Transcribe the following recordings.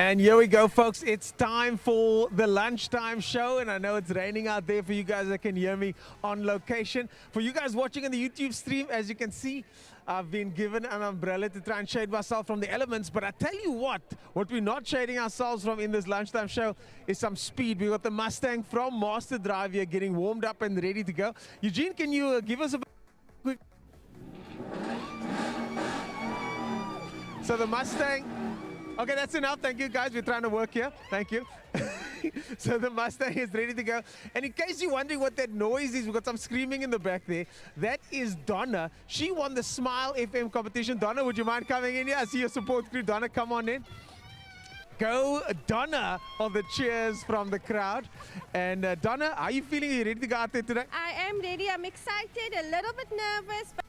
And here we go, folks. It's time for the lunchtime show. And I know it's raining out there for you guys that can hear me on location. For you guys watching on the YouTube stream, as you can see, I've been given an umbrella to try and shade myself from the elements. But I tell you what we're not shading ourselves from in this lunchtime show is some speed. We got the Mustang from Master Drive here getting warmed up and ready to go. Eugene, can you give us a quick... So the Mustang... Okay, that's enough. Thank you, guys. We're trying to work here. Thank you. So the Mustang is ready to go. And in case you're wondering what that noise is, we've got some screaming in the back there. That is Donna. She won the Smile FM competition. Donna, would you mind coming in here? I see your support crew. Donna, come on in. Go, Donna, on the cheers from the crowd. And Donna, are you feeling? Are you ready to go out there today? I am ready. I'm excited, a little bit nervous. But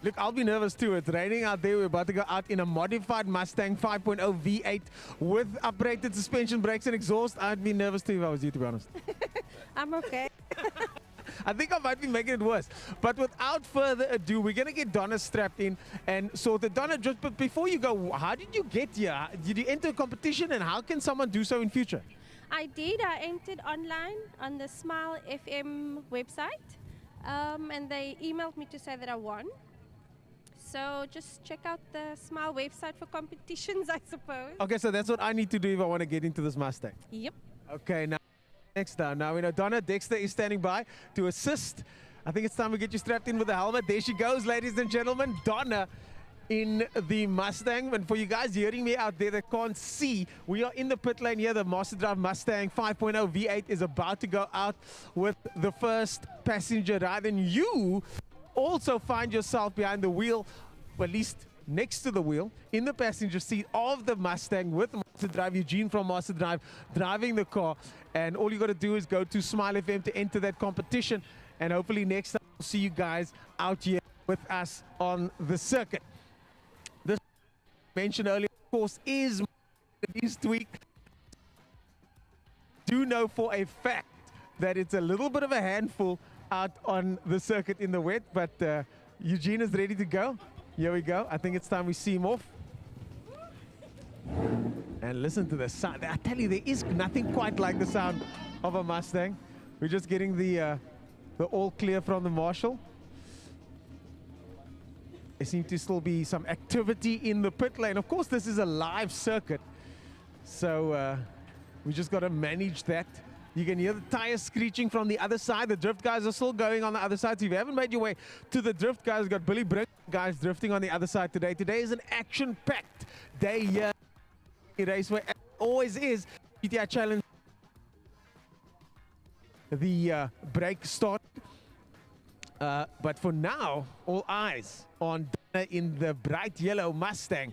look, I'll be nervous too. It's raining out there. We're about to go out in a modified Mustang 5.0 V8 with uprated suspension, brakes and exhaust. I'd be nervous too if I was you, to be honest. I'm okay. I think I might be making it worse. But without further ado, we're going to get Donna strapped in and sorted. Donna, just but before you go, how did you get here? Did you enter a competition, and how can someone do so in future? I did. I entered online on the Smile FM website, and they emailed me to say that I won. So just check out the Smile website for competitions, I suppose. Okay, so that's what I need to do if I want to get into this Mustang. Yep. Okay, now next down. Now we know Donna Dexter is standing by to assist. I think it's time we get you strapped in with the helmet. There she goes, ladies and gentlemen. Donna in the Mustang. And for you guys hearing me out there that can't see, we are in the pit lane here. The Master Drive Mustang 5.0 V8 is about to go out with the first passenger ride. And you also find yourself behind the wheel, or at least next to the wheel, in the passenger seat of the Mustang with Master Drive. Eugene from Master Drive driving the car. And all you got to do is go to Smile FM to enter that competition. And hopefully next time we'll see you guys out here with us on the circuit. This mentioned earlier, of course, is East Week. Do know for a fact that it's a little bit of a handful out on the circuit in the wet, but Eugene is ready to go. Here we go. I think it's time we see him off. And listen to the sound. I tell you, there is nothing quite like the sound of a Mustang. We're just getting the all clear from the marshal. There seems to still be some activity in the pit lane. Of course, this is a live circuit, so we just got to manage that. You can hear the tires screeching from the other side. The drift guys are still going on the other side. So if you haven't made your way to the drift guys, we've got Billy Brick guys drifting on the other side today. Today is an action-packed day here. Raceway, as always is. GTI Challenge. The break start. But for now, all eyes on Donna in the bright yellow Mustang.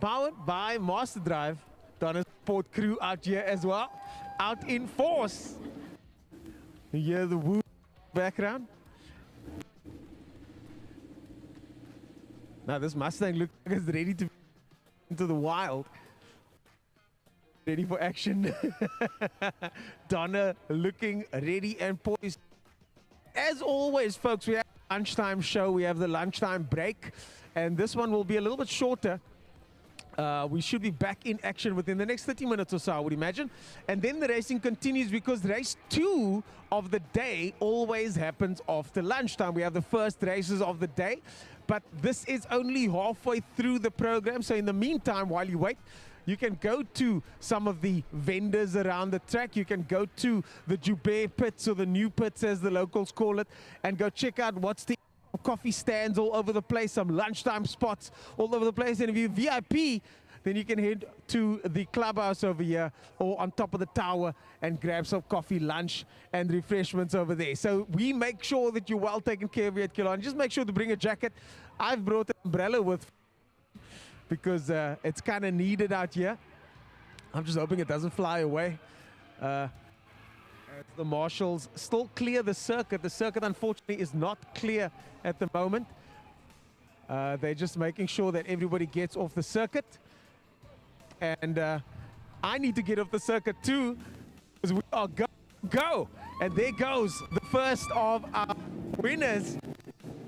Powered by Master Drive. Donna's support crew out here as well. Out in force. You hear the woo background. Now this Mustang looks like it's ready to into the wild. Ready for action. Donna looking ready and poised. As always, folks, we have a lunchtime show. We have the lunchtime break. And this one will be a little bit shorter. We should be back in action within the next 30 minutes or so, I would imagine. And then the racing continues because race 2 of the day always happens after lunchtime. We have the first races of the day, but this is only halfway through the program. So in the meantime, while you wait, you can go to some of the vendors around the track. You can go to the Joubert pits, or the new pits as the locals call it, and go check out what's the coffee stands all over the place, some lunchtime spots all over the place. And if you're VIP, then you can head to the clubhouse over here or on top of the tower and grab some coffee, lunch, and refreshments over there. So we make sure that you're well taken care of here at Killarney. Just make sure to bring a jacket. I've brought an umbrella with because it's kind of needed out here. I'm just hoping it doesn't fly away. The marshals still clear the circuit. The circuit, unfortunately, is not clear at the moment. They're just making sure that everybody gets off the circuit. And I need to get off the circuit too, because we are go. And there goes the first of our winners,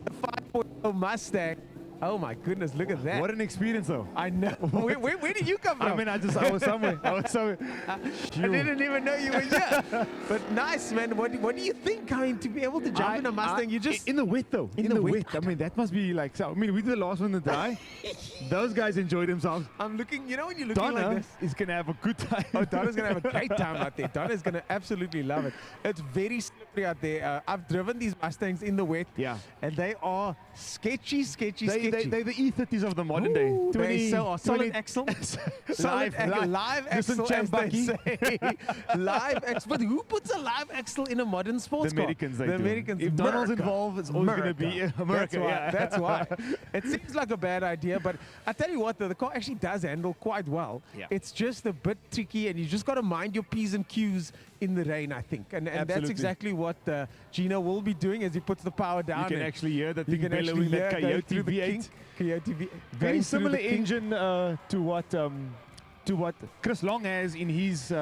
the 5.0 Mustang. Oh my goodness, look at that. What an experience, though. I know. Where did you come from? I mean, I was somewhere. I was somewhere. I didn't even know you were here. But nice, man. What do you think? I mean, to be able to jump in a Mustang, you just in the wet though. In the wet. I mean, that must be like. So, I mean, we did the last one in the dry. Those guys enjoyed themselves. I'm looking. You know when you're looking Donna like this. is gonna have a good time. Oh, Donna's gonna have a great time out there. Donna's gonna absolutely love it. It's very slippery out there. I've driven these Mustangs in the wet. Yeah. And they are sketchy. They're the E30s of the modern day. Ooh, they 20, so solid axle. Solid live axle, as they say. Live axle. But who puts a live axle in a modern sports The car? Americans, they The do. Americans. If Donald's America. involved, it's always going to be America. That's why. It seems like a bad idea, but I tell you what, though, the car actually does handle quite well. Yeah. It's just a bit tricky, and you just got to mind your P's and Q's in the rain, I think. And that's Absolutely. exactly what Gino will be doing as he puts the power down. You can and actually hear that you thing can actually bellowing, that hear going Coyote through the V8. kink. Coyote V8. Very going through similar the kink. engine to what Chris Long has in his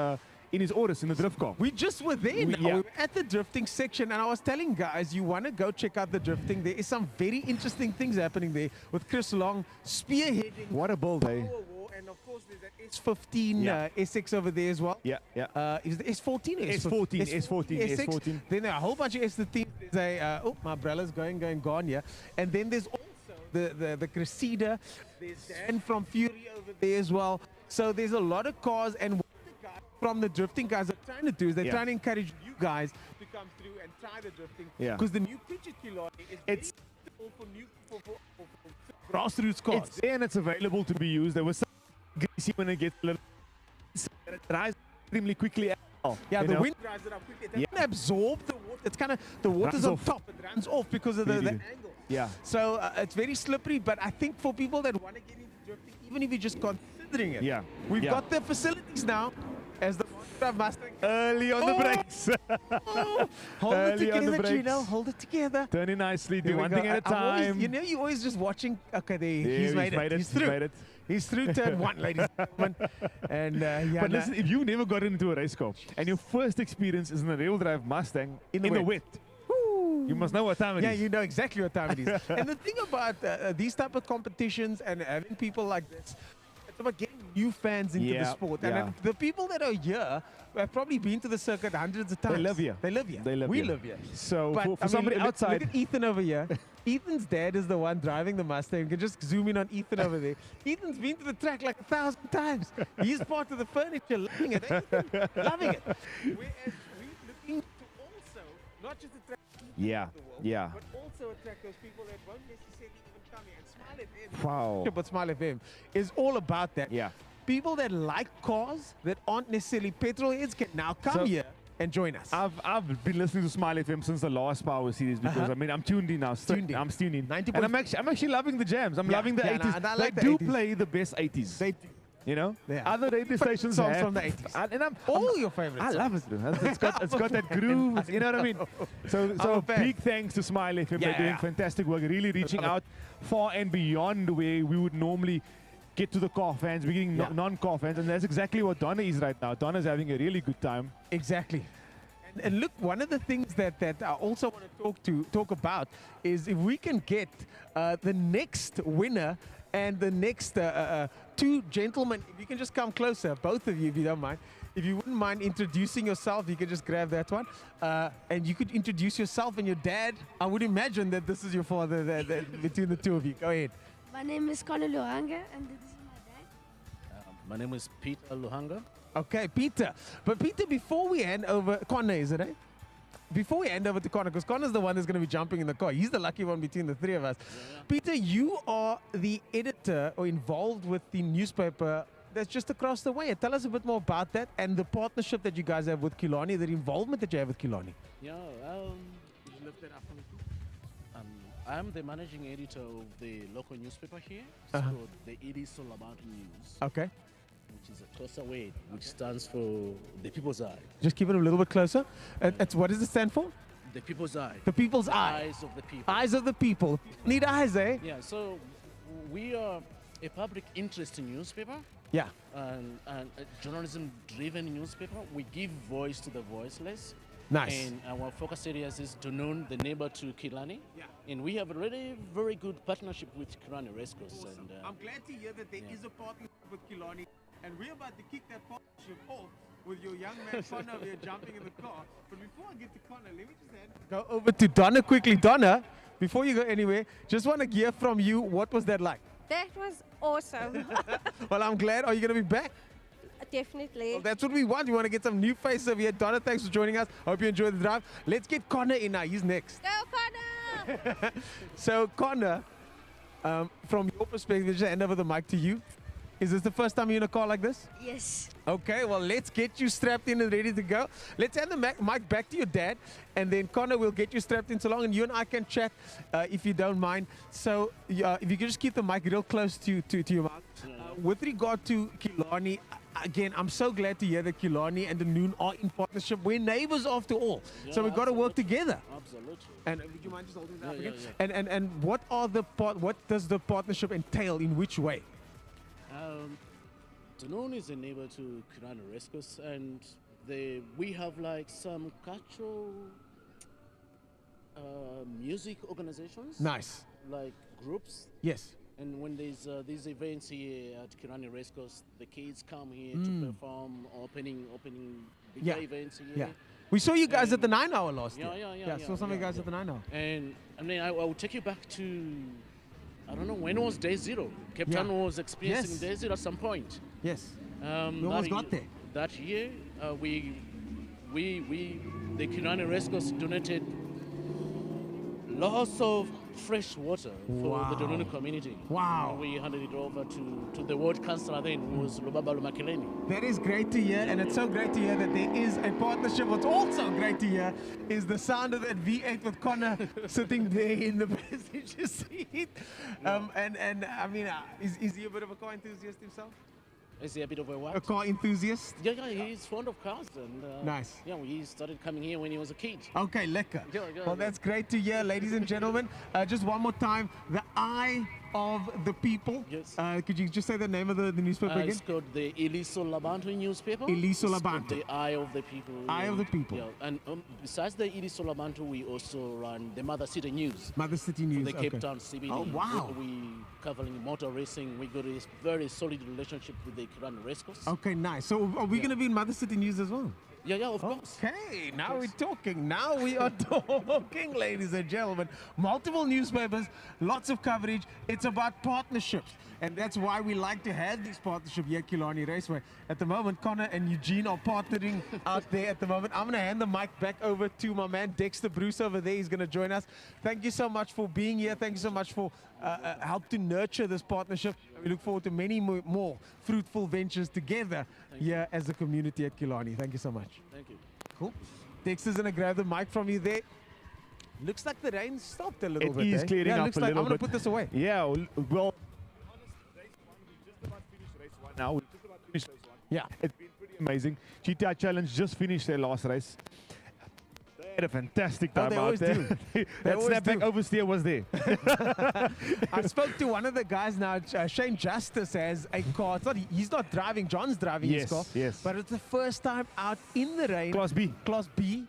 orders in the drift car. We just were there now. Yeah. We were at the drifting section, and I was telling guys, you want to go check out the drifting. There is some very interesting things happening there with Chris Long spearheading. What a build, eh? Power War, and of course there's that S15 Yeah. SX over there as well. Yeah, yeah. Is it S14 or S14, S14, SX? S14. Then there are a whole bunch of S13. There's a oh, my umbrella's gone here. And then there's also the Cressida. There's Dan from Fury over there as well. So there's a lot of cars, and what the guys from the drifting guys are trying to do is they're Yeah. trying to encourage you guys to come through and try the drifting. Yeah. Because the new pitch at Killarney is It's- very suitable for new for grassroots cars. It's there and it's available to be used. There was some greasy when it gets a little. It dries extremely quickly. Yeah, you the know? wind drives it up quickly. It Yeah. doesn't absorb the water. It's kind of, the water's Runs on off. top. It runs off because of the Really. angle. Yeah. So it's very slippery, but I think for people that want to get into drifting, even if you're just considering it, Yeah. we've Yeah. got the facilities now as the Drive Mustang. Early on the Oh. brakes. Hold it Early on the together, Gino. brakes. Hold it together. Turning nicely. Here Do we one go. thing at a I'm always- time. you know, you're always just watching. Okay, there, Yeah, he's made it. He's through. made it. He's through turn one, ladies and gentlemen. And yeah, But no, listen, if you never got into a race car and your first experience is in a real drive Mustang In the wet. you must know what time it is. yeah, you know exactly what time it is. And the thing about these type of competitions and having people like this, it's about getting new fans into the Yeah, sport. yeah. And the people that are here have probably been to the circuit hundreds of times. live here. They live here. They live we here. live here. So But, for I mean, somebody look outside, at Ethan over here. Ethan's dad is the one driving the Mustang. You can just zoom in on Ethan over there. Ethan's been to the track like 1,000 times. He's part of the furniture, loving it. eh, Ethan? Loving it. Whereas we're looking to also, not just attract people Yeah, of the world, yeah. but also attract those people that won't necessarily even come here. And Smile FM, Wow. but Smile FM is all about that. Yeah. People that like cars that aren't necessarily petrol heads can now come So- here and join us. I've been listening to Smile FM since the last Power Series because I mean I'm tuned in now. Tuned in. I'm tuned in. 90 And I'm actually loving the jams. I'm Yeah, loving the yeah, no, 80s. and I They like the do 80s. play the best 80s. They you know, Yeah. other radio stations songs have, from the 80s. And I'm all your favorites. I love it. Dude. It's got that groove. You know what I mean? So I'm a fan. big thanks to Smile FM. They're Yeah. doing fantastic work. Really reaching out far and beyond where we would normally get to the car fans. We're getting Yeah. non-car fans, and that's exactly what Donna is right now. Donna's having a really good time. Exactly. And look, one of the things that I also want to talk about is if we can get the next winner and the next two gentlemen, if you can just come closer, both of you, if you don't mind. If you wouldn't mind introducing yourself, you could just grab that one. And you could introduce yourself and your dad. I would imagine that this is your father between the two of you. Go ahead. My name is Connor Luhanga, and this is my dad. My name is Peter Luhanga. Okay, Peter. But Peter, before we hand over, Connor, is it, eh? Before we hand over to Connor, because Connor's the one that's going to be jumping in the car. He's the lucky one between the three of us. Peter, you are the editor or involved with the newspaper that's just across the way. Tell us a bit more about that and the partnership that you guys have with Killarney, the involvement that you have with Killarney. Yeah, you lift that up for me, please. I'm the managing editor of the local newspaper here. It's Uh-huh. called the It Is All About News, Okay. which is a closer way, which stands for the People's Eye. Just keep it a little bit closer. What does it stand for? The People's Eye. The people's eye. Eyes of the people. Eyes of the people. Need eyes, eh? Yeah, so we are a public interest newspaper Yeah. and a journalism-driven newspaper. We give voice to the voiceless. Nice. And our focus areas is Dunoon, the neighbor to Kilani. Yeah. And we have a really very good partnership with Kilani Racecourse. And, I'm glad to hear that there is yeah. a partnership with Kilani, and we're about to kick that partnership off with your young man Connor over here jumping in the car. But before I get to Connor, let me just go over to Donna quickly. Donna, before you go anywhere, just want to hear from you, what was that like? That was awesome. Well, I'm glad. Are you going to be back? Definitely. Well, that's what we want. We want to get some new faces over here. Donna, thanks for joining us. Hope you enjoyed the drive. Let's get Connor in now. He's next. Go, Connor! So, Connor, from your perspective, just hand over the mic to you. Is this the first time you're in a car like this? Yes. Okay, well, let's get you strapped in and ready to go. Let's hand the mic back to your dad, and then Connor will get you strapped in so long, and you and I can chat if you don't mind. So, if you could just keep the mic real close to your mouth. With regard to Killarney, again, I'm so glad to hear that Killarney and the Noon are in partnership. We're neighbors after all, so Yeah, we've got to work absolutely. together. Absolutely. And would you mind just holding that up Yeah, again? yeah, And what does the partnership entail? In which way? Dunoon is a neighbor to Kilani Racecourse, and we have like some cultural music organizations. Nice. Like groups. Yes. And when there's these events here at Kilani Racecourse, the kids come here Mm. to perform opening big Yeah. events here. Yeah. We saw you guys at the 9 hour last Yeah, year. yeah, saw some of you guys yeah. at the 9 hour. And I mean, I will take you back to, I don't know, when was Day Zero? Cape Yeah. Town was experiencing Yes. Day Zero at some point. Yes. We That almost got there. That year, the Kilani Racecourse donated lots of fresh water for Wow. the Dunoon community. Wow. And we handed it over to the ward councillor then, who was Lubaba Lumakeleni. That is great to hear, and it's so great to hear that there is a partnership. What's also great to hear is the sound of that V8 with Connor sitting there in the passenger seat. And I mean, is he a bit of a car enthusiast himself? Is he a bit of a A what? car enthusiast? Yeah, he's fond of cars. And, Nice. Yeah, he started coming here when he was a kid. Okay, lekker. Yeah, Well, that's great to hear, ladies and gentlemen. Just one more time, the Eye of the People. Yes. Could you just say the name of the newspaper again? It's called the Iliso Labantu newspaper. Iliso It's called Labantu. The Eye of the People. Eye of the People. Yeah, and besides the Iliso Labantu, we also run the Mother City News. Mother City News. The Cape okay. Town CBD. Oh, wow. We covering motor racing. We got a very solid relationship with the Killarney Racecourse. Okay, nice. So are we Yeah. going to be in Mother City News as well? Yeah, of course. Okay, now we're talking. Now we are talking, ladies and gentlemen. Multiple newspapers, lots of coverage. It's about partnerships. And that's why we like to have this partnership here at Killarney Raceway. At the moment, Connor and Eugene are partnering out there at the moment. I'm going to hand the mic back over to my man, Dexter Bruce over there. He's going to join us. Thank you so much for being here. Thank you so much for help to nurture this partnership. We look forward to many more fruitful ventures together here as a community at Killarney. Thank you so much. Thank you. Cool. Dexter's gonna grab the mic from you there. Looks like the rain stopped a little It bit. is eh? clearing yeah, up looks a like little I'm gonna bit. put this away. Yeah, well, race one, we just about finished race one now. We just about finished race one. Yeah. It's been pretty amazing. GTI Challenge just finished their last race. They had a fantastic Oh, time they out always there. do. That always snapback do. oversteer was there. I spoke to one of the guys now. Shane Justice has a car. It's not, he's not driving. John's driving his Yes, car. yes. But it's the first time out in the rain. Class B. Class B.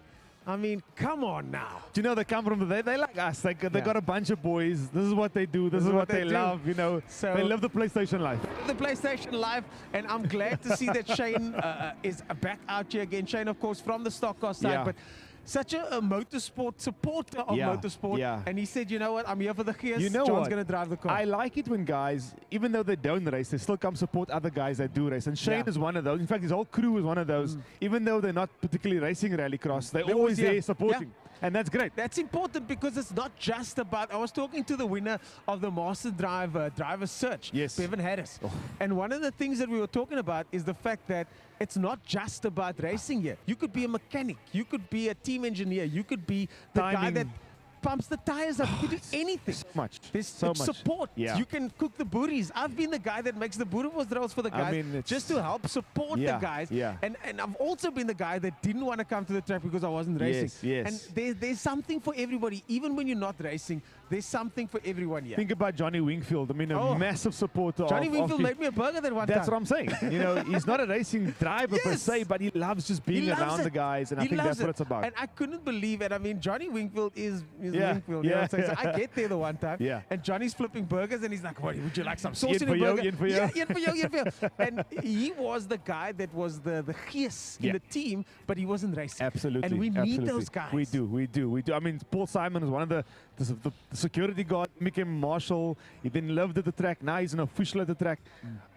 I mean, come on now. Do you know they come from they like us. They Yeah. got a bunch of boys. This is what they do. This is what they do. love. You know, So- they love the PlayStation life. The PlayStation Live, and I'm glad to see that Shane is back out here again. Shane, of course, from the stock car side, Yeah. but such a motorsport supporter of Yeah, motorsport. yeah. And he said, you know what, I'm here for the gears. You know John's what? going to drive the car. I like it when guys, even though they don't race, they still come support other guys that do race. And Shane Yeah. is one of those. In fact, his whole crew is one of those. Even though they're not particularly racing rallycross, they're They're always always here. there supporting. And that's great. That's important because it's not just about. I was talking to the winner of the Master Driver Search, Yes. Bevan Harris. Oh. And one of the things that we were talking about is the fact that it's not just about racing here. You could be a mechanic, you could be a team engineer, you could be the guy Timing. that pumps the tires up. You can do anything. So much. There's so much. support. Yeah. You can cook the booties. I've been the guy that makes the boerewors rolls for the guys mean, it's- just to help support Yeah, the guys. yeah. And I've also been the guy that didn't want to come to the track because I wasn't racing. Yes. And there's something for everybody. Even when you're not racing, there's something for everyone here. Think about Johnny Wingfield. I mean, a Oh. massive supporter Johnny of Wingfield the- made me a burger that one That's time. what I'm saying. You know, he's not a racing driver per Yes. se, but he loves just being He loves around it. the guys, and I He think loves that's what it. it's about. And I couldn't believe it. I mean, Johnny Wingfield is Yeah, Wingfield. You know yeah, what I'm saying? So yeah. I get there the one time, Yeah. and Johnny's flipping burgers, and he's like, "What? Would you like some sauce Ian in for your you, burger?" Ian for you. Yeah, Ian for you, Ian for you. And he was the guy that was the gees in Yeah. the team, but he wasn't racing. Absolutely. And we need absolutely. those guys. We do. I mean, Paul Simon is one of the security guard, became marshal. He then lived at the track. Now he's an official at the track.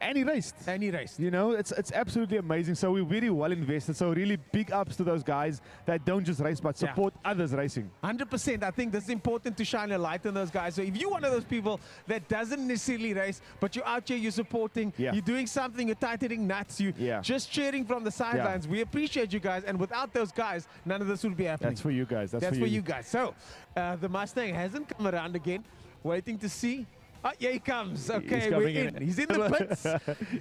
And he raced. And he raced. You know, it's absolutely amazing. So we're very well invested. So really big ups to those guys that don't just race, but Yeah. support others racing. 100%. I think this is important to shine a light on those guys. So if you're one of those people that doesn't necessarily race, but you're out here, you're supporting, Yeah. you're doing something, you're tightening nuts, you Yeah. just cheering from the sidelines. We appreciate you guys. And without those guys, none of this would be happening. That's for you guys. That's for you guys. So the Mustang hasn't come around again. Waiting to see. Oh, yeah, he comes. Okay, we're coming in. in. He's in the pits.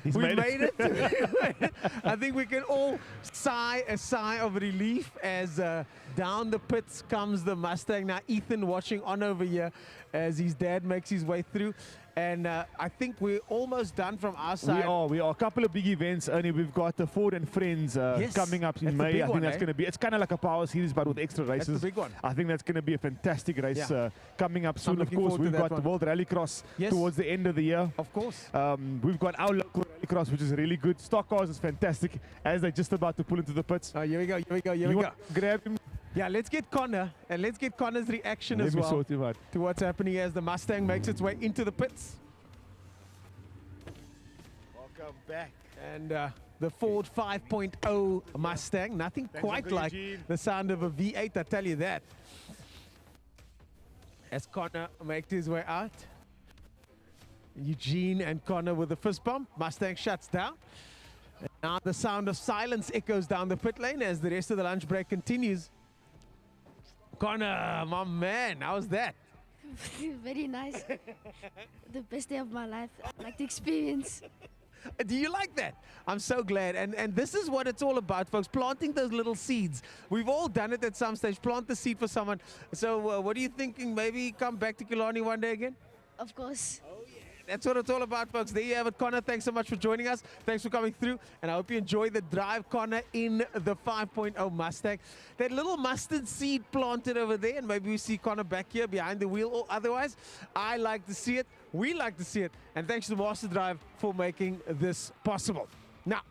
He's we made it. made it. I think we can all sigh a sigh of relief as down the pits comes the Mustang. Now, Ethan watching on over here as his dad makes his way through. And I think we're almost done from our side. We are. A couple of big events. Only we've got the Ford and Friends Yes, coming up in that's the May. big I think one, that's eh? going to be. It's kind of like a power series, but with extra That's races. the big one. I think that's going to be a fantastic race Yeah. coming up soon. Of looking course, forward to we've that got one. the World Rallycross Yes. towards the end of the year. Of course. We've got our local Rallycross, which is really good. Stock Cars is fantastic as they're just about to pull into the pits. Here we go. Here we go. Here You we go. want to grab him? Yeah, let's get Connor and let's get Connor's reaction Let as me well sort him out. to what's happening as the Mustang makes its way into the pits. Welcome back. And the Ford 5.0 Mustang, nothing Thanks, quite Uncle like Eugene. the sound of a V8, I tell you that. As Connor makes his way out, Eugene and Connor with the fist bump. Mustang shuts down. And now the sound of silence echoes down the pit lane as the rest of the lunch break continues. Connor, my man, how's that? Very nice. The best day of my life. I like the experience. Do you like that? I'm so glad. And this is what it's all about, folks. Planting those little seeds. We've all done it at some stage. Plant the seed for someone. So what are you thinking? Maybe come back to Killarney one day again? Of course. That's what it's all about, folks. There you have it, Connor. Thanks so much for joining us. Thanks for coming through. And I hope you enjoy the drive, Connor, in the 5.0 Mustang. That little mustard seed planted over there, and maybe we see Connor back here behind the wheel. Or otherwise, I like to see it. We like to see it. And thanks to Master Drive for making this possible. Now,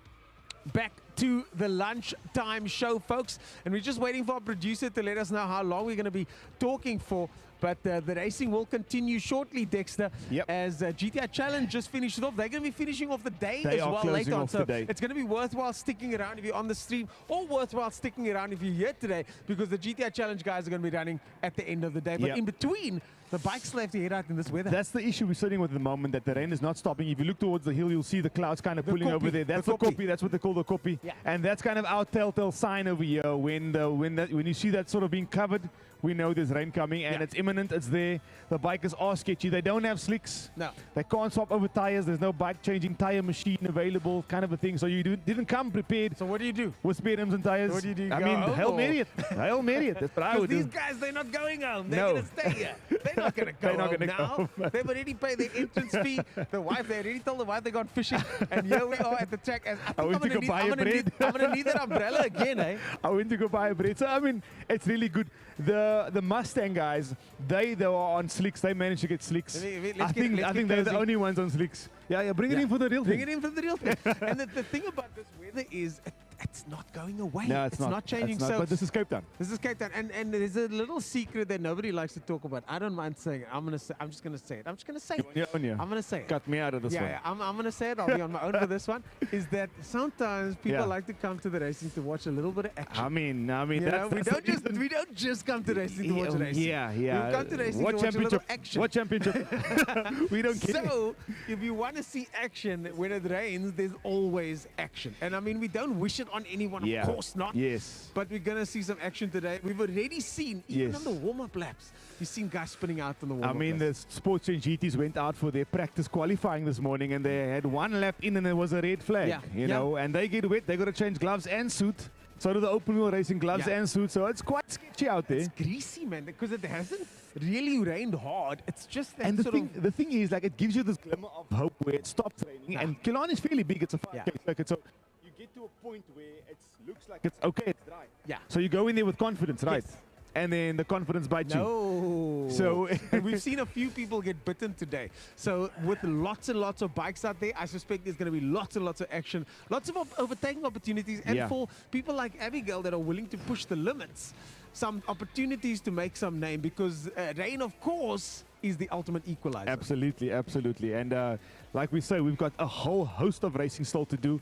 back to the lunchtime show, folks. And we're just waiting for our producer to let us know how long we're going to be talking for. But the racing will continue shortly, Dexter, Yep. as GTI Challenge just finished it off. They're going to be finishing off the day They as are well closing later on. off So the day. it's going to be worthwhile sticking around if you're on the stream, or worthwhile sticking around if you're here today, because the GTI Challenge guys are going to be running at the end of the day. But Yep. in between, the bikes still have to head out in this weather. That's the issue we're sitting with at the moment, that the rain is not stopping. If you look towards the hill, you'll see the clouds kind of The pulling over koppie, there. That's the the koppie. koppie. That's what they call the koppie. Yeah. And that's kind of our telltale sign over here. When you see that sort of being covered, we know there's rain coming, and Yeah. it's imminent. It's there. The bikers are sketchy. They don't have slicks. No. They can't swap over tires. There's no bike changing tire machine available, kind of a thing. So you didn't come prepared So what do you do? with spare rims and tires. What do you do? I Go mean, home Hail or- Mary it. Hail Mary it. That's what I Because would these do. guys, they're not going home. They're No. going to stay here. They're not going to go They're not home gonna go now. home. They've already paid their entrance fee. The wife, they already told the wife they're gone fishing. And here we are at the track. As I think went I'm to gonna go buy a I'm gonna bread. I'm going to need that umbrella again, eh? I went to go buy a bread. So I mean, it's really good. The Mustang guys, they are on slicks. They managed to get slicks. Let's I get think closing. they're the only ones on slicks. Yeah, bring it in for the real Bring thing. it in for the real thing. And the thing about this weather is it's not going away. No, it's not. changing. It's not, So but this is Cape Town. this is Cape Town, and there's a little secret that nobody likes to talk about. I don't mind saying it. I'm just gonna say it. I'm just gonna say it. You're on here. I'm gonna say it. Cut me out of this one. Yeah, I'm gonna say it. I'll be on my own for this one. Is that sometimes people Yeah. like to come to the racing to watch a little bit of action. I mean, You know, that's we don't just come to racing to watch racing. Yeah. We come to racing What to watch a little championship? action. What championship? We don't care. So, if you want to see action when it rains, there's always action. And I mean, we don't wish it on any one of Yeah. Of course not. Yes. But we're going to see some action today. We've already seen, even Yes. on the warm-up laps, you've seen guys spinning out on the I warm-up mean, laps. the Sports Change GTs went out for their practice qualifying this morning, and they had one lap in, and there was a red flag. Yeah, You yeah. know, and they get wet. They got to change gloves and suit. So do the open wheel racing gloves Yeah. and suit. So it's quite sketchy out there. It's greasy, man, because it hasn't really rained hard. It's just that And the sort thing is, like, it gives you this glimmer of hope where it stops raining. Yeah. And Killarney is fairly big. It's a 5K Yeah. circuit. So you get to a point where it looks like it's okay, it's dry. Yeah. So you go in there with confidence, right? Yes. And then the confidence bites you. No. So- and we've seen a few people get bitten today. So with lots and lots of bikes out there, I suspect there's going to be lots and lots of action, lots of overtaking opportunities, and Yeah. for people like Abigail that are willing to push the limits, some opportunities to make some name, because rain, of course, is the ultimate equalizer. Absolutely, absolutely. And like we say, we've got a whole host of racing still to do.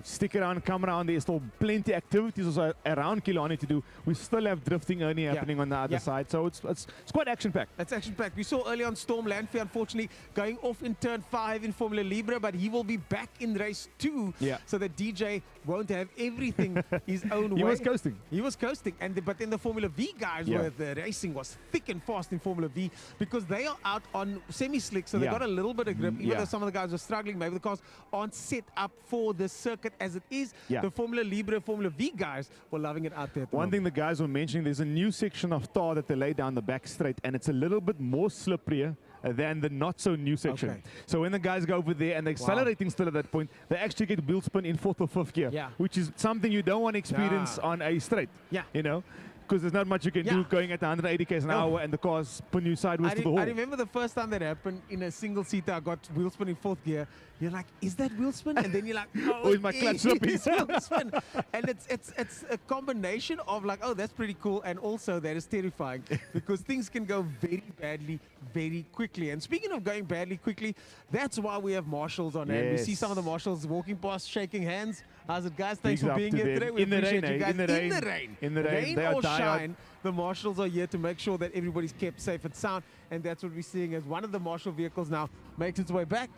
Stick around, come around. There's still plenty activities also around Killarney to do. We still have drifting only happening on the other Yeah. side. So it's quite action-packed. That's action-packed. We saw early on Storm Landfair, unfortunately, going off in turn 5 in Formula Libre, but he will be back in race 2, Yeah. so that DJ won't have everything his own way. He was coasting. He was coasting, but then the Formula V guys, Yeah. where the racing was thick and fast in Formula V, because they are out on semi-slick, so they Yeah. got a little bit of grip, even Yeah. though some of the guys are struggling. Maybe the cars aren't set up for the circuit as it is. Yeah. The Formula Libre, Formula V guys were loving it out there. At the One moment. thing the guys were mentioning, there's a new section of tar that they lay down the back straight, and it's a little bit more slipperier than the not so new section. Okay. So when the guys go over there and they're accelerating still at that point, they actually get wheel spin in 4th or 5th gear, Yeah. which is something you don't want to experience Yeah. on a straight. Yeah. You know, because there's not much you can Yeah. do going at 180 k's an No. hour and the car's spin you sideways to the I wall. remember the first time that happened in a single seater. I got wheel spin in 4th gear. You're like, is that wheel spin? And then you're like, oh, Oh, is my clutch slippy? it's wheel spin. And it's a combination of like, oh, that's pretty cool, and also that is terrifying, because things can go very badly very quickly. And speaking of going badly quickly, that's why we have marshals on hand. We see some of the Yes. marshals walking past, shaking hands. How's it, guys? Thanks Bigs for up being to here them. today. We In the appreciate rain, you eh? guys. In the rain. In the rain. They are or diehard. shine, the marshals are here to make sure that everybody's kept safe and sound, and that's what we're seeing as one of the marshal vehicles now makes its way back,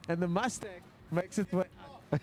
and the Mustang makes its way out.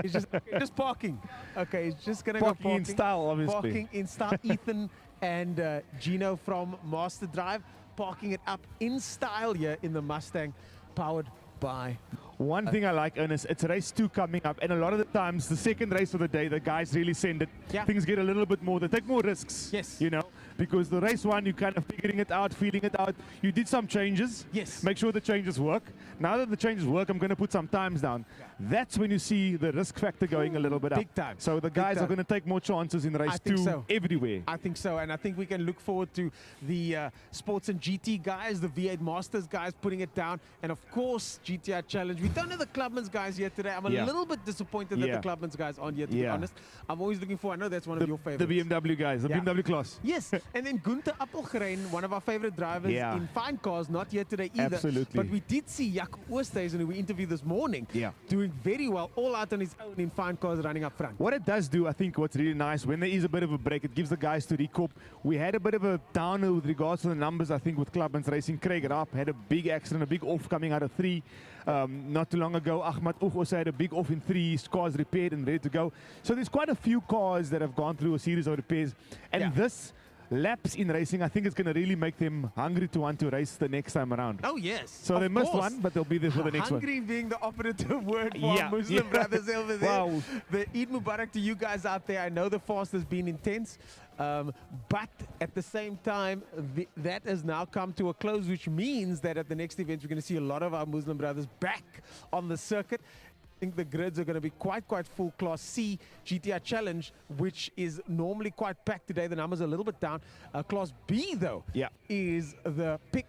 It's just parking. Okay, it's just gonna Parking go in parking. style, obviously. Parking in style. Ethan and Gino from Master Drive parking it up in style here in the Mustang, powered by. One thing I like, Ernest, it's race 2 coming up, and a lot of the times, the second race of the day, the guys really send it. Yeah. Things get a little bit more, they take more risks. Yes. You know, because the race 1, you kind of figuring it out, feeling it out. You did some changes. Yes. Make sure the changes work. Now that the changes work, I'm going to put some times down. That's when you see the risk factor going a little bit up. Big time. So the Big guys are time. going to take more chances in race I think 2 so. everywhere. I think so, and I think we can look forward to the Sports and GT guys, the V8 Masters guys putting it down, and of course GTI Challenge. We don't have the Clubman's guys here today. I'm a Yeah. little bit disappointed that Yeah. the Clubman's guys aren't here, to be Yeah. honest. I'm always looking for, I know that's one of your The favorites. BMW guys, the Yeah. BMW class. Yes, and then Gunther Appelgren, one of our favorite drivers Yeah. in fine cars, not here today either. Absolutely. But we did see Jaco Oosthuizen, who we interviewed this morning, Yeah. doing very well, all out on his own in fine cars, running up front. What it does do, I think, what's really nice, when there is a bit of a break, it gives the guys to recoup. We had a bit of a downer with regards to the numbers, I think, with Clubman's Racing. Craig Rapp had a big accident, a big off coming out of 3. Not too long ago, Ahmad Oeg also had a big off in 3. His car's repaired and ready to go. So there's quite a few cars that have gone through a series of repairs. And Yeah. this lapse in racing, I think it's going to really make them hungry to want to race the next time around. Oh, yes. So of they missed course. one, but they'll be there for the next one. Hungry being the operative word for Yeah, our Muslim yeah. brothers over there. Wow. The Eid Mubarak to you guys out there. I know the fast has been intense, but at the same time, that has now come to a close, which means that at the next event, we're going to see a lot of our Muslim brothers back on the circuit. I think the grids are going to be quite full. Class C GTI Challenge, which is normally quite packed today. The numbers are a little bit down. Class B, though, Yeah. is the pick.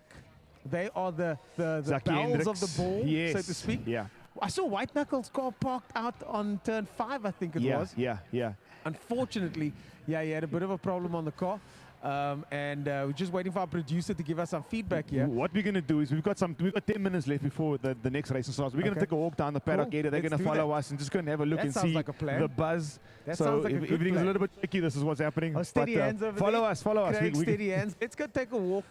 They are the Zaki bells of Hendricks. the ball, so Yes. to speak. Yeah. I saw White Knuckles' car parked out on turn 5, I think it Yeah, was. yeah. Unfortunately, yeah, he had a bit of a problem on the car. And we're just waiting for our producer to give us some feedback here. What we're going to do is we've got 10 minutes left before the next race starts. We're going to Okay. take a walk down the paddock Cool. area. They're Let's going to do follow that. us and just going to have a look That and sounds see like a plan. the buzz. That so sounds like a if good everything's plan. a little bit tricky, this is what's happening. Oh, steady But, hands over follow there. us, follow us. Craig, steady hands. Let's go take a walk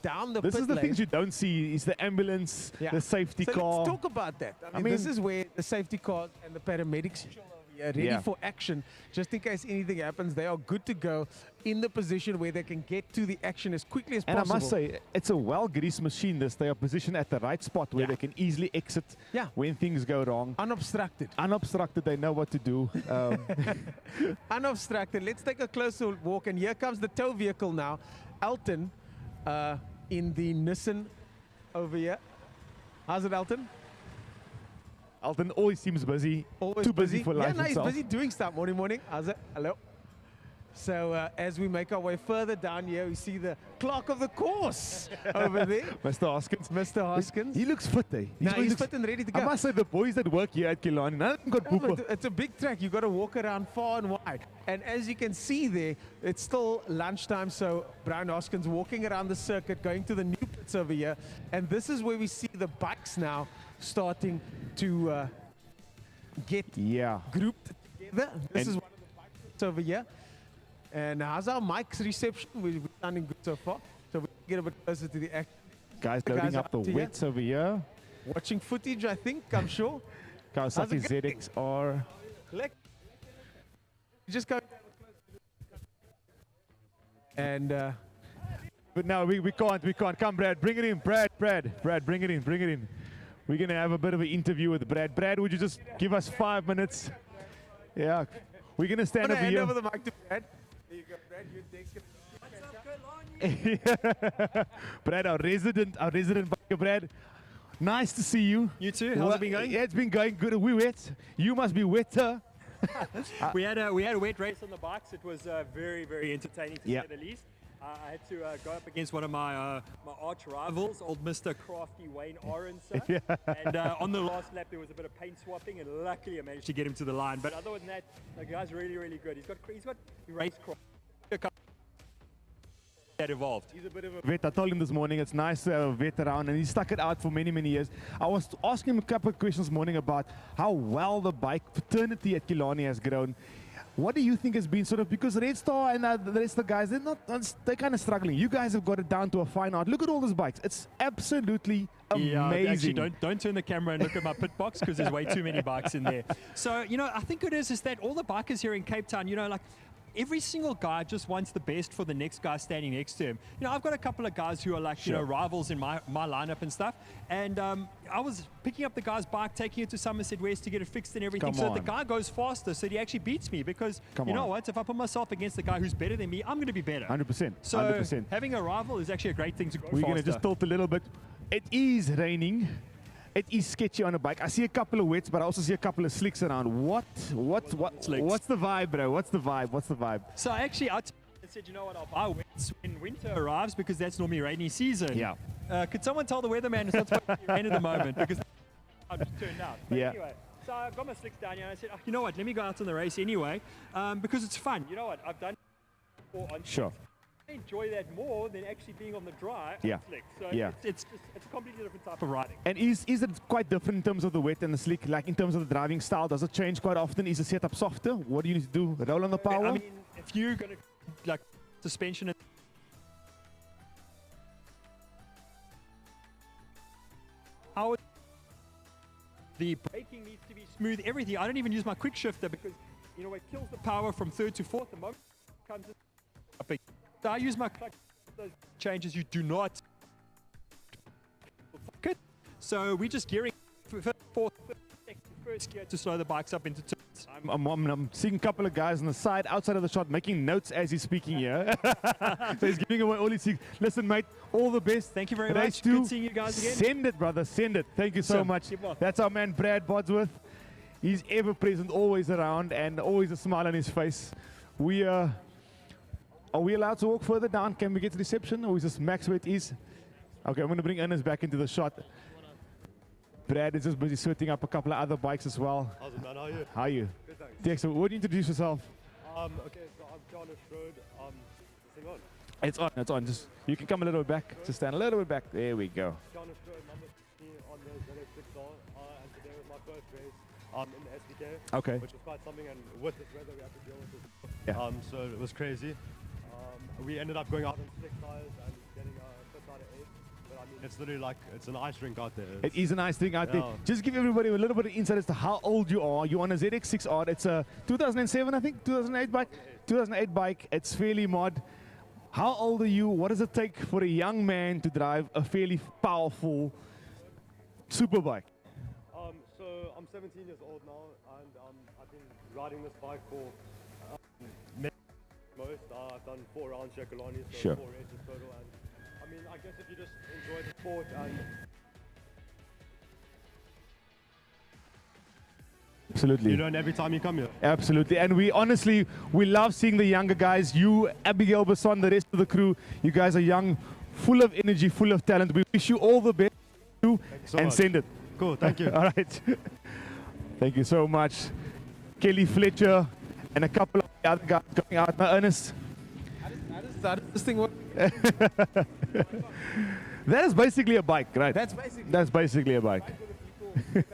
down the This pit is the lane. things you don't see is the ambulance, Yeah. the safety So car. let's talk about that. I mean, this is where the safety cars and the paramedics chill over ready Yeah. for action. Just in case anything happens, they are good to go in the position where they can get to the action as quickly as And possible. I must say, it's a well-greased machine. This they are positioned at the right spot where Yeah. they can easily exit Yeah. when things go wrong. Unobstructed. Unobstructed, they know what to do. Unobstructed. Let's take a closer walk. And here comes the tow vehicle now. Elton in the Nissan over here. How's it, Elton? Alton always seems busy. Always Too busy for life Yeah, no, he's himself. busy doing stuff. Morning. How's it? Hello. So as we make our way further down here, we see the clerk of the course over there, Mr. Hoskins. Mr. Hoskins. He looks fit, eh? No, he's looks- fit and ready to go. I must say, the boys that work here at Killarney, none of them got Yeah, pooper. but it's a big track. You got to walk around far and wide. And as you can see there, it's still lunchtime. So Brian Hoskins walking around the circuit, going to the new pits over here. And this is where we see the bikes now starting to get Yeah. grouped together. This And- is one of the bikes over here. And how's our mic's reception? We're sounding good so far. So we can get a bit closer to the act. Guys The loading guys up the up here. wets over here. Watching footage, I think, I'm sure. Kawasaki How's it going? ZXR. Just go. And But now we can't. Come, Brad, bring it in. Brad, bring it in. We're going to have a bit of an interview with Brad. Brad, would you just give us 5 minutes? Yeah. We're going to stand I'm gonna over hand here. over the mic to Brad. There you go, Brad. Your desk. Brad, our resident biker, Brad. Nice to see you. You too. How's it been going? Yeah, it's been going good. We wet. You must be wetter. We had a wet race on the bikes. It was very, very entertaining to Yeah. say the least. I had to go up against one of my arch rivals, old Mr. Crafty Wayne Orenser. Yeah. And on the last lap, there was a bit of paint swapping, and luckily I managed to get him to the line. But other than that, the guy's really, really good. He's got racecraft that evolved. He's a bit of a vet. I told him this morning it's nice to have a vet around, and he stuck it out for many, many years. I was asking him a couple of questions this morning about how well the bike fraternity at Killarney has grown. What do you think has been sort of, because Red Star and the rest of the guys, they're kind of struggling. You guys have got it down to a fine art. Look at all these bikes. It's absolutely Yeah, amazing. actually, don't turn the camera and look at my pit box because there's way too many bikes in there. So, I think it is that all the bikers here in Cape Town, like every single guy just wants the best for the next guy standing next to him. I've got a couple of guys who are like, Sure. rivals in my lineup and stuff. And I was picking up the guy's bike, taking it to Somerset West to get it fixed and everything. Come So the on. guy goes faster, so he actually beats me because, Come you know on. what? If I put myself against the guy who's better than me, I'm going to be better. 100%. So 100%. having a rival is actually a great thing to go We're going to faster. just tilt a little bit. It is raining. It is sketchy on a bike. I see a couple of wets, but I also see a couple of slicks around. What's the vibe, bro? What's the vibe? So actually, I said, you know what, I'll buy wets when winter arrives because that's normally rainy season. Yeah. Could someone tell the weatherman it's not supposed to be rain at the moment because how it turned out. But Yeah. anyway, so I got my slicks down here and I said, you know what, let me go out on the race anyway because it's fun. You know what, I've done it before on Sure. slicks. I enjoy that more than actually being on the dry Yeah. on slicks. So Yeah. it's a completely different type of riding. And is it quite different in terms of the wet and the slick? Like in terms of the driving style, does it change quite often? Is the setup softer? What do you need to do? Roll on the power? I mean, if you're going to like suspension and how the braking needs to be smooth, everything. I don't even use my quick shifter because it kills the power from third to fourth. The moment it comes in, so I use my clutch. Those changes you do not. So we're just gearing fourth, second, first gear to slow the bikes up into turns. I'm seeing a couple of guys on the side, outside of the shot, making notes as he's speaking here. So he's giving away all his secrets. Listen, mate, all the best. Thank you very Race much. 2. Good seeing you guys again. Send it, brother. Send it. Thank you so Awesome. much. Keep on. That's our man, Brad Bodsworth. He's ever present, always around, and always a smile on his face. Are we allowed to walk further down? Can we get to reception, or is this max where it is? Okay, I'm going to bring Ernest back into the shot. Brad is just busy sorting up a couple of other bikes as well. How's it, man? How are you? How are you? Good, thanks. Tex, would you introduce yourself? Okay, so I'm Jonas Road. Is it on? It's on, it's on. Just, you can come a little bit back. Just stand a little bit back. There we go. Jonas Road, number 3 on the ZX6R. And today was my first race in the SBK, Okay. which was quite something. And with this weather, we had to deal with it. Yeah. So it was crazy. We ended up going out on slick tires and getting a 5 out of 8. But I mean, it's literally like, it's an ice rink out there. It is a nice thing out there. Yeah. Just give everybody a little bit of insight as to how old you are. You're on a ZX6R. It's a 2007, I think, 2008 bike. 2008 bike. It's fairly mod. How old are you? What does it take for a young man to drive a fairly powerful super bike? So I'm 17 years old now, and I've been riding this bike for most. I've done 4 rounds Shekolani, so Sure. 4 races total. And I mean, I guess if you just enjoy the sport and Absolutely. you learn every time you come here. Absolutely. And we honestly, we love seeing the younger guys. You, Abigail Basson, the rest of the crew, you guys are young, full of energy, full of talent. We wish you all the best so and much. send it. Cool, thank you. All right. Thank you so much. Kelly Fletcher and a couple of the other guys going out. Now, Ernest, How does this thing work? that is basically a bike, right? That's basically. That's basically a bike. We're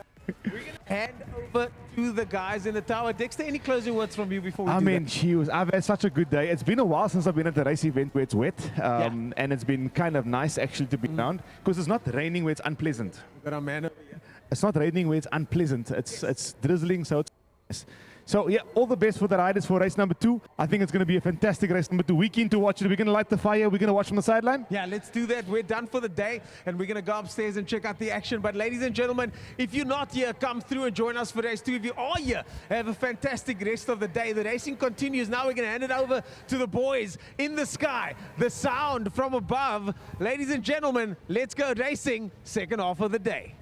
gonna hand over to the guys in the tower. Dexter, any closing words from you before we I do mean, that? I've had such a good day. It's been a while since I've been at the race event where it's wet, and it's been kind of nice actually to be around because it's not raining where it's unpleasant. We've got our man over here. It's not raining where it's unpleasant. It's drizzling, so it's nice. So yeah, all the best for the riders for race number 2. I think it's going to be a fantastic race number 2. We're keen to watch it. We're going to light the fire. We're going to watch from the sideline. Yeah, let's do that. We're done for the day, and we're going to go upstairs and check out the action. But ladies and gentlemen, if you're not here, come through and join us for race 2. If you are here, have a fantastic rest of the day. The racing continues. Now we're going to hand it over to the boys in the sky. The sound from above. Ladies and gentlemen, let's go racing. Second half of the day.